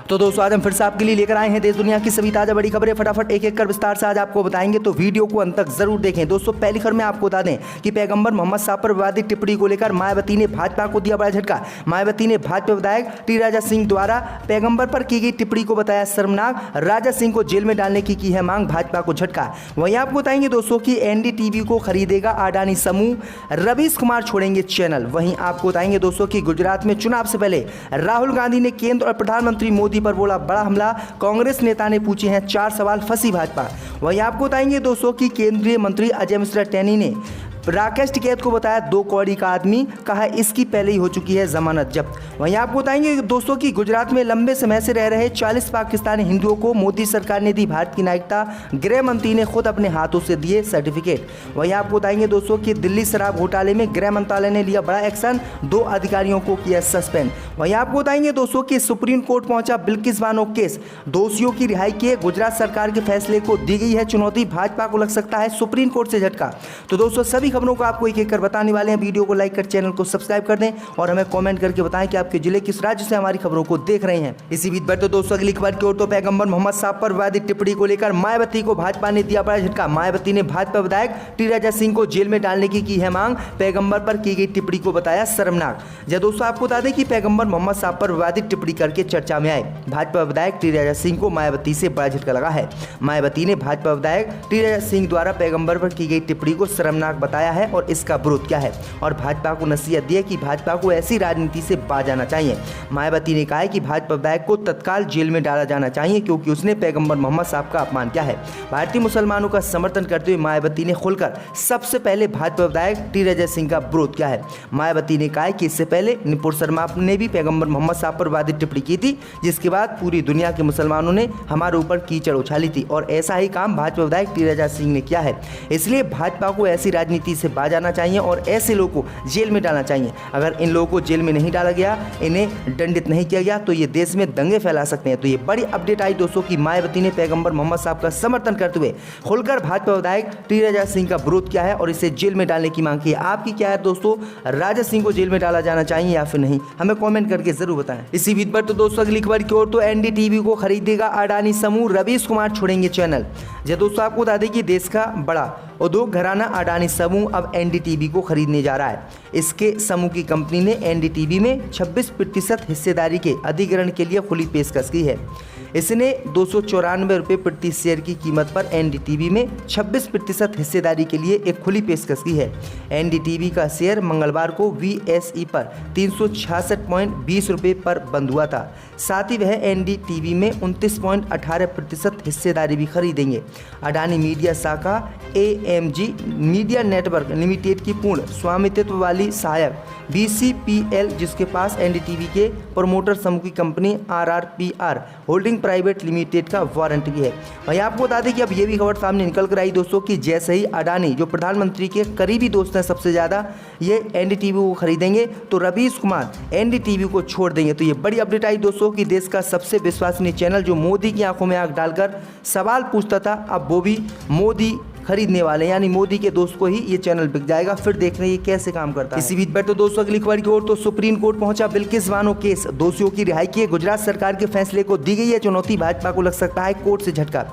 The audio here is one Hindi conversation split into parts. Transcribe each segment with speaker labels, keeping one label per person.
Speaker 1: तो दोस्तों आज हम फिर से आपके लिए लेकर आए हैं देश दुनिया की सभी ताजा बड़ी खबरें। फटाफट एक एक कर विस्तार से आज आपको बताएंगे, तो वीडियो को अंत तक जरूर देखें। दोस्तों पहली खबर में आपको बता दें कि पैगंबर मोहम्मद साहब पर विवादित टिप्पणी को लेकर मायावती ने भाजपा को दिया बड़ा झटका। मायावती ने भाजपा विधायक टी राजा सिंह द्वारा पैगंबर पर की गई टिप्पणी को बताया शर्मनाक। राजा सिंह को जेल में डालने की है मांग, भाजपा को झटका। वहीं आपको बताएंगे दोस्तों की एनडीटीवी को खरीदेगा अडानी समूह, रवीश कुमार छोड़ेंगे चैनल। वहीं आपको बताएंगे दोस्तों की गुजरात में चुनाव से पहले राहुल गांधी ने केंद्र और प्रधानमंत्री मोदी पर बोला बड़ा हमला, कांग्रेस नेता ने पूछे हैं 4 सवाल, फंसी भाजपा। वहीं आपको बताएंगे दोस्तों कि केंद्रीय मंत्री अजय मिश्रा टेनी ने राकेश टिकैत को बताया 2 कौड़ी का आदमी, कहा इसकी पहले ही हो चुकी है जमानत जब्त। वहीं आपको बताएंगे दोस्तों कि गुजरात में लंबे समय से रह रहे 40 पाकिस्तानी हिंदुओं को मोदी सरकार ने दी भारत की नागरिकता, गृह मंत्री ने खुद अपने हाथों से दिए सर्टिफिकेट। वहीं आपको बताएंगे दोस्तों कि दिल्ली शराब घोटाले में गृह मंत्रालय ने लिया बड़ा एक्शन, 2 अधिकारियों को किया सस्पेंड। वहीं आपको बताएंगे दोस्तों कि सुप्रीम कोर्ट पहुंचा बिल्किस बानो केस, दोषियों की रिहाई के गुजरात सरकार के फैसले को दी गई है चुनौती, भाजपा को लग सकता है सुप्रीम कोर्ट से झटका। तो दोस्तों सभी खबरों को आपको एक एक कर बताने वाले हैं। वीडियो को लाइक कर चैनल को सब्सक्राइब कर दें और हमें कमेंट करके बताएं कि आपके जिले किस राज्य से हमारी खबरों को देख रहे हैं। इसी बीच बढ़ते दोस्तों अगली खबर की ओर, तो पैगंबर मोहम्मद साहब पर विवादित टिप्पणी को लेकर मायावती को भाजपा ने दिया बड़ा झटका। मायावती ने भाजपा विधायक टी राजा सिंह को जेल में डालने की है मांग, पैगंबर पर की गई टिप्पणी को बताया शर्मनाक। जब दोस्तों आपको बता दें कि पैगंबर मोहम्मद साहब पर विवादित टिप्पणी करके चर्चा में आए भाजपा विधायक टी राजा सिंह को मायावती से बड़ा झटका लगा है। मायावती ने भाजपा विधायक टी राजा सिंह द्वारा पैगंबर पर की गई टिप्पणी को शर्मनाक बताया है और इसका विरोध क्या है और भाजपा को नसीहत दी है कि भाजपा को ऐसी राजनीति से बाज आना चाहिए। मायावती ने कहा है कि भाजपा विधायक को तत्काल जेल में डाला जाना चाहिए क्योंकि उसने पैगंबर मोहम्मद साहब का अपमान किया है। भारतीय मुसलमानों का समर्थन करते हुए मायावती ने खुलकर सबसे पहले भाजपा विधायक टी राजा सिंह का विरोध किया है। मायावती ने कहा है कि इससे पहले नुपुर शर्मा ने भी पैगंबर मोहम्मद साहब पर विवादित टिप्पणी की थी, जिसके बाद पूरी दुनिया के मुसलमानों ने हमारे ऊपर कीचड़ उछाली थी और ऐसा ही काम भाजपा विधायक टी राजा सिंह ने किया है। इसलिए भाजपा को ऐसी राजनीति से बाज आना चाहिए और ऐसे लोगों को जेल में डालना चाहिए। अगर इन लोगों को जेल में नहीं डाला गया, इन्हें दंडित नहीं किया गया, तो ये देश में दंगे फैला सकते हैं। तो ये बड़ी अपडेट आई दोस्तों कि मायावती ने पैगंबर मोहम्मद साहब का समर्थन करते हुए खुलकर भाजपा विधायक टी राजा सिंह का विरोध किया है और इसे जेल में डालने की मांग की है। आपकी क्या है दोस्तों, राजा सिंह को जेल में डाला जाना चाहिए या फिर नहीं, हमें कमेंट करके जरूर बताएं। इसी बीच पर तो दोस्तों अगली खबर की ओर, तो एनडीटीवी को खरीदेगा अडानी समूह, रवीश कुमार छोड़ेंगे चैनल। जब दोस्तों आपको बता दें कि देश का बड़ा उद्योग घराना अडानी समूह अब एनडीटीवी को खरीदने जा रहा है। इसके समूह की कंपनी ने एनडीटीवी में 26% हिस्सेदारी के अधिग्रहण के लिए खुली पेशकश की है। इसने 294 रुपये प्रति शेयर की कीमत पर एनडीटीवी में 26% हिस्सेदारी के लिए एक खुली पेशकश की है। एनडीटीवी का शेयर मंगलवार को वीएसई पर 366.20 रुपये पर बंद हुआ था। साथ ही वह एनडीटीवी में 29.18% हिस्सेदारी भी खरीदेंगे। अडानी मीडिया शाखा एएमजी मीडिया नेटवर्क लिमिटेड की पूर्ण स्वामित्व वाली सहायक बीसीपीएल, जिसके पास एनडीटीवी के प्रमोटर समूह की company RRPR holding private limited का वारंट भी है। वहीं आपको बता दें कि अब ये भी खबर सामने निकल कर आई दोस्तों कि जैसे ही अडानी, जो प्रधानमंत्री के करीबी दोस्त हैं सबसे ज़्यादा, ये एनडीटीवी को खरीदेंगे तो रवीश कुमार एनडीटीवी को छोड़ देंगे। तो ये बड़ी अपडेट आई दोस्तों कि देश का सबसे विश्वसनीय चैनल जो मोदी की आंखों में आंख डालकर सवाल पूछता था, अब वो भी मोदी खरीदने वाले, यानी मोदी के दोस्त को ही ये चैनल बिक जाएगा। फिर देख रहे हैं ये कैसे काम करता है। इसी बीच पर तो दोस्तों अगली खबर की ओर, तो सुप्रीम कोर्ट पहुंचा बिल्किस बानो केस, दोषियों की रिहाई के गुजरात सरकार के फैसले को दी गई है चुनौती, भाजपा को लग सकता है कोर्ट से झटका।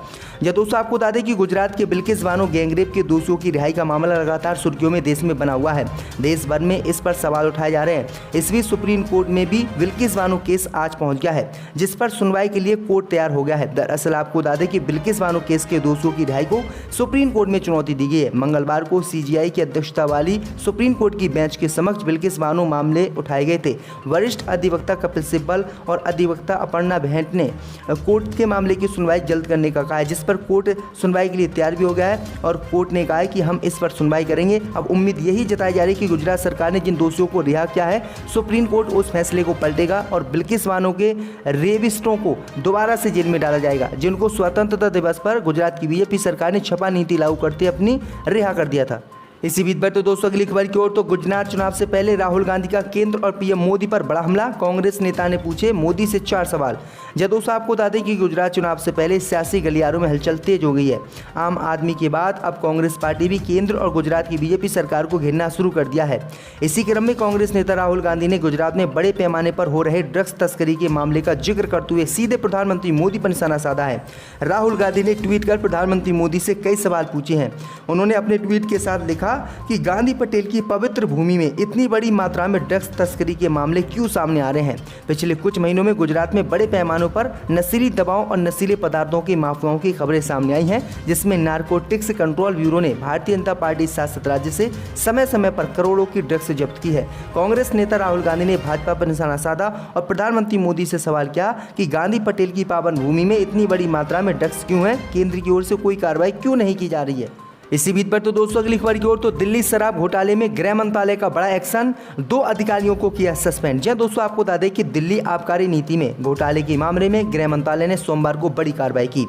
Speaker 1: या दोस्तों आपको बता दें कि गुजरात के बिल्किस बानो गैंगरेप के दोषियों की रिहाई का मामला लगातार सुर्खियों में देश में बना हुआ है। देश भर में इस पर सवाल उठाए जा रहे हैं। इस बीच सुप्रीम कोर्ट में भी बिल्किस बानो केस आज पहुंच गया है, जिस पर सुनवाई के लिए कोर्ट तैयार हो गया है। दरअसल आपको बता दें कि बिल्किस बानो केस के दोषियों की रिहाई को सुप्रीम कोर्ट में चुनौती दी गई है। मंगलवार को सीजीआई की अध्यक्षता वाली सुप्रीम कोर्ट की बेंच के समक्ष बिल्किस बानो मामले उठाए गए थे। वरिष्ठ अधिवक्ता कपिल सिब्बल और अधिवक्ता अपर्णा भेंट ने कोर्ट के मामले की सुनवाई जल्द करने का कहा है, जिस पर कोर्ट सुनवाई के लिए तैयार भी हो गया है और कोर्ट ने कहा है कि हम इस पर सुनवाई करेंगे। अब उम्मीद यही जताई जा रही है कि गुजरात सरकार ने जिन दोषियों को रिहा किया है, सुप्रीम कोर्ट उस फैसले को पलटेगा और बिल्किस बानो के रेविस्टों को दोबारा से जेल में डाला जाएगा, जिनको स्वतंत्रता दिवस पर गुजरात की बीजेपी सरकार ने छपा नीति लागू करते अपनी रिहा कर दिया था। इसी बीच बढ़ते दोस्तों अगली खबर की ओर तो गुजरात चुनाव से पहले राहुल गांधी का केंद्र और पीएम मोदी पर बड़ा हमला। कांग्रेस नेता ने पूछे मोदी से 4 सवाल। जब दोस्तों आपको बता दें कि गुजरात चुनाव से पहले सियासी गलियारों में हलचल तेज हो गई है। आम आदमी के बाद अब कांग्रेस पार्टी भी केंद्र और गुजरात की बीजेपी सरकार को घेरना शुरू कर दिया है। इसी क्रम में कांग्रेस नेता राहुल गांधी ने गुजरात में बड़े पैमाने पर हो रहे ड्रग्स तस्करी के मामले का जिक्र करते हुए सीधे प्रधानमंत्री मोदी पर निशाना साधा है। राहुल गांधी ने ट्वीट कर प्रधानमंत्री मोदी से कई सवाल पूछे हैं। उन्होंने अपने ट्वीट के साथ लिखा कि गांधी पटेल की पवित्र भूमि में इतनी बड़ी मात्रा में ड्रग्स तस्करी के मामले क्यों सामने आ रहे हैं। पिछले कुछ महीनों में गुजरात में बड़े पैमानों पर नशीली दवाओं और नशीले पदार्थों के माफियाओं की खबरें सामने आई हैं, जिसमें नारकोटिक्स कंट्रोल ब्यूरो ने भारतीय जनता पार्टी शासित राज्य से समय समय पर करोड़ों की ड्रग्स जब्त की है। कांग्रेस नेता राहुल गांधी ने भाजपा पर निशाना साधा और प्रधानमंत्री मोदी से सवाल किया कि गांधी पटेल की पावन भूमि में इतनी बड़ी मात्रा में ड्रग्स क्यों है, केंद्र की ओर से कोई कार्रवाई क्यों नहीं की जा रही है। इसी बीच पर तो दोस्तों अगली खबर की ओर तो दिल्ली शराब घोटाले में गृह मंत्रालय का बड़ा एक्शन, 2 अधिकारियों को किया सस्पेंड। जी दोस्तों आपको बता दें कि दिल्ली आबकारी नीति में घोटाले के मामले में गृह मंत्रालय ने सोमवार को बड़ी कार्रवाई की।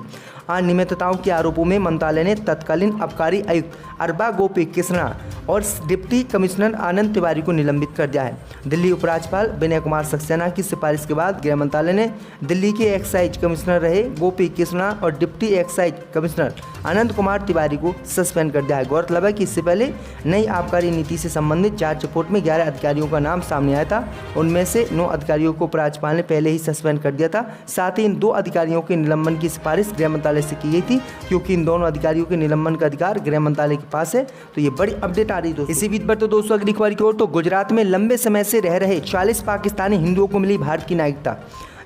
Speaker 1: अनियमितताओं के आरोपों में मंत्रालय ने तत्कालीन आबकारी आयुक्त अरबा गोपी कृष्णा और डिप्टी कमिश्नर आनंद तिवारी को निलंबित कर दिया है। दिल्ली उपराज्यपाल विनय कुमार सक्सेना की सिफारिश के बाद गृह मंत्रालय ने दिल्ली के एक्साइज कमिश्नर रहे गोपी कृष्णा और deputy excise commissioner Anand Kumar Tiwari को सस्पेंड कर दिया है। गौरतलब है कि इससे पहले नई आबकारी नीति से संबंधित जांच रिपोर्ट में 11 अधिकारियों का नाम सामने आया था। उनमें से 9 अधिकारियों को उपराज्यपाल ने पहले ही सस्पेंड कर दिया था। साथ ही इन 2 अधिकारियों के निलंबन की सिफारिश गृह मंत्रालय से की गई थी, क्योंकि इन दोनों अधिकारियों के निलंबन का अधिकार गृह मंत्रालय के पास है। तो ये बड़ी अपडेट आ रही दोस्तों। इसी बीच पर तो दोस्तों अगली खबर की ओर तो गुजरात में लंबे समय से रह रहे 40 पाकिस्तानी हिंदुओं को मिली भारत की नागरिकता।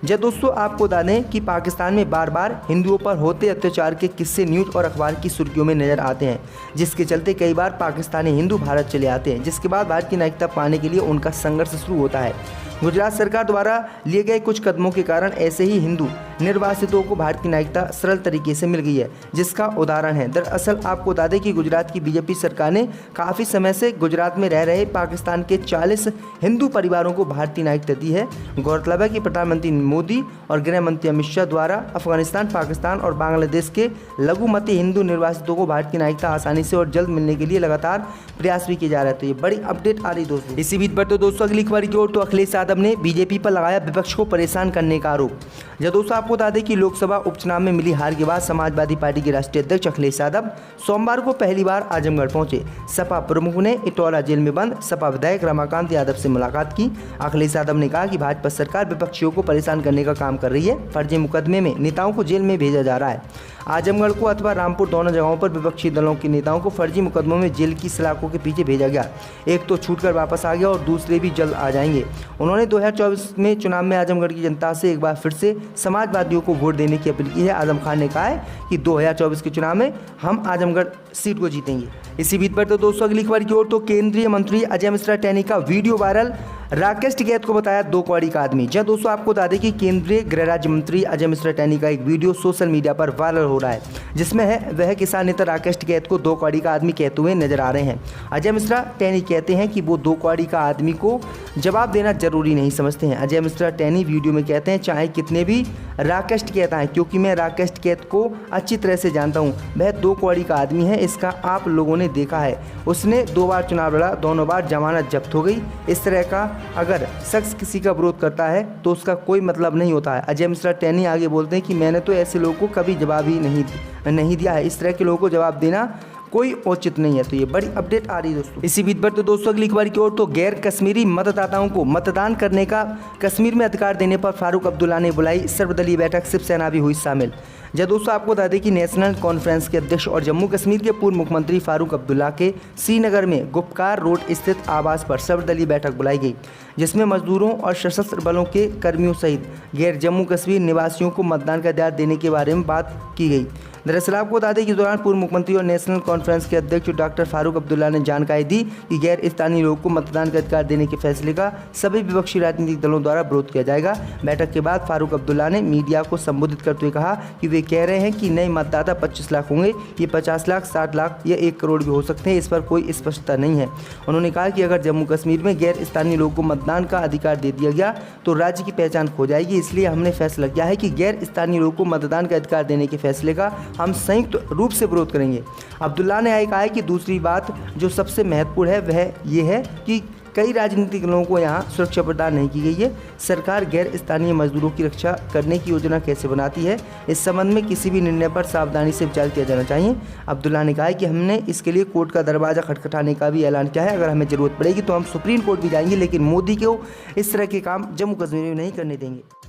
Speaker 1: जब दोस्तों आपको बता दें कि पाकिस्तान में बार बार हिंदुओं पर होते अत्याचार के किस्से न्यूज और अखबार की सुर्खियों में नजर आते हैं, जिसके चलते कई बार पाकिस्तानी हिंदू भारत चले आते हैं, जिसके बाद भारत की नागरिकता पाने के लिए उनका संघर्ष शुरू होता है। गुजरात सरकार द्वारा लिए गए कुछ कदमों के कारण ऐसे ही हिंदू निर्वासितों को भारत की नागरिकता सरल तरीके से मिल गई है, जिसका उदाहरण है। दरअसल आपको बता दें कि गुजरात की बीजेपी सरकार ने काफ़ी समय से गुजरात में रह रहे पाकिस्तान के 40 हिंदू परिवारों को भारतीय नागरिकता दी है। गौरतलब है कि प्रधानमंत्री मोदी और गृह मंत्री अमित शाह द्वारा अफगानिस्तान, पाकिस्तान और बांग्लादेश के लघुमती हिंदू निर्वासितों को भारत की नागरिकता आसानी से और जल्द मिलने के लिए लगातार प्रयास भी किए जा रहे थे। ये बड़ी अपडेट आ रही दोस्तों। इसी बीच पर तो दोस्तों अगली खबर की ओर तो अखिलेश यादव ने बीजेपी पर लगाया विपक्ष को परेशान करने का आरोप। जब दोस्तों आपको बता दें कि लोकसभा उपचुनाव में मिली हार के बाद समाजवादी पार्टी के राष्ट्रीय अध्यक्ष अखिलेश यादव सोमवार को पहली बार आजमगढ़ पहुंचे। सपा प्रमुख ने इटौला जेल में बंद सपा विधायक रमाकांत यादव से मुलाकात की। अखिलेश यादव ने कहा कि भाजपा सरकार विपक्षियों को परेशान करने का काम कर रही है। फर्जी मुकदमे में नेताओं को जेल में भेजा जा रहा है। आजमगढ़ को अथवा रामपुर दोनों जगहों पर विपक्षी दलों के नेताओं को फर्जी मुकदमों में जेल की सलाखों के पीछे भेजा गया। एक तो छूटकर वापस आ गया और दूसरे भी जल्द आ जाएंगे। उन्होंने 2024 में चुनाव में आजमगढ़ की जनता से एक बार फिर से समाजवादियों को वोट देने की अपील की है। आजम खान ने कहा है कि 2024 के चुनाव में हम आजमगढ़ सीट को जीतेंगे। इसी बीच पर तो दोस्तों अगली खबर की ओर तो केंद्रीय मंत्री अजय मिश्रा टैनी का वीडियो वायरल, राकेश टिकैत को बताया 2 कौड़ी का आदमी। जब दोस्तों आपको बता दें कि केंद्रीय गृह राज्य मंत्री अजय मिश्रा टैनी का एक वीडियो सोशल मीडिया पर वायरल हो रहा है, जिसमें है वह किसान नेता राकेश टिकैत को 2 कौड़ी का आदमी कहते हुए नजर आ रहे हैं। अजय मिश्रा टैनी कहते हैं कि वो 2 कौड़ी का आदमी को जवाब देना जरूरी नहीं समझते हैं। अजय मिश्रा टैनी वीडियो में कहते हैं चाहे कितने भी राकेश टिकैत आए, क्योंकि मैं राकेश टिकैत को अच्छी तरह से जानता हूँ, वह 2 कौड़ी का आदमी है। इसका आप लोगों ने देखा है, उसने 2 बार चुनाव लड़ा, दोनों बार जमानत जब्त हो गई। इस तरह का अगर शख्स किसी का विरोध करता है तो उसका कोई मतलब नहीं होता है। अजय मिश्रा टैनी आगे बोलते हैं कि मैंने तो ऐसे लोगों को कभी जवाब ही नहीं दिया है। इस तरह के लोगों को जवाब देना कोई औचित नहीं है। तो ये बड़ी अपडेट आ रही है दोस्तों। इसी बीच पर तो दोस्तों अगली खबर की ओर तो गैर कश्मीरी मतदाताओं को मतदान करने का कश्मीर में अधिकार देने पर फारूक अब्दुल्ला ने बुलाई सर्वदलीय बैठक, शिवसेना भी हुई शामिल। जब दोस्तों आपको बता दें कि नेशनल कॉन्फ्रेंस के अध्यक्ष और जम्मू कश्मीर के पूर्व मुख्यमंत्री फारूक अब्दुल्ला के श्रीनगर में गुपकार रोड स्थित आवास पर सर्वदलीय बैठक बुलाई गई, जिसमें मजदूरों और सशस्त्र बलों के कर्मियों सहित गैर जम्मू कश्मीर निवासियों को मतदान का अधिकार देने के बारे में बात की गई। दरअसल आपको बता दें कि इस दौरान पूर्व मुख्यमंत्री और नेशनल कॉन्फ्रेंस के अध्यक्ष डॉक्टर फारूक अब्दुल्ला ने जानकारी दी कि गैर स्थानीय लोगों को मतदान का अधिकार देने के फैसले का सभी विपक्षी राजनीतिक दलों द्वारा विरोध किया जाएगा। बैठक के बाद फारूक अब्दुल्ला ने मीडिया को संबोधित करते हुए कहा कि वे कह रहे हैं कि नए मतदाता 25 लाख होंगे, ये 50 लाख, 60 लाख या 1 करोड़ भी हो सकते हैं, इस पर कोई स्पष्टता नहीं है। उन्होंने कहा कि अगर जम्मू कश्मीर में गैर स्थानीय लोगों को मतदान का अधिकार दे दिया गया तो राज्य की पहचान खो जाएगी, इसलिए हमने फैसला किया है कि गैर स्थानीय लोगों को मतदान का अधिकार देने के फैसले का हम संयुक्त रूप से विरोध करेंगे। अब्दुल्ला ने कहा है कि दूसरी बात जो सबसे महत्वपूर्ण है वह ये है कि कई राजनीतिक लोगों को यहाँ सुरक्षा प्रदान नहीं की गई है। सरकार गैर स्थानीय मजदूरों की रक्षा करने की योजना कैसे बनाती है, इस संबंध में किसी भी निर्णय पर सावधानी से विचार किया जाना चाहिए। अब्दुल्ला ने कहा है कि हमने इसके लिए कोर्ट का दरवाज़ा खटखटाने का भी ऐलान किया है। अगर हमें ज़रूरत पड़ेगी तो हम सुप्रीम कोर्ट भी जाएंगे, लेकिन मोदी को इस तरह के काम जम्मू कश्मीर में नहीं करने देंगे।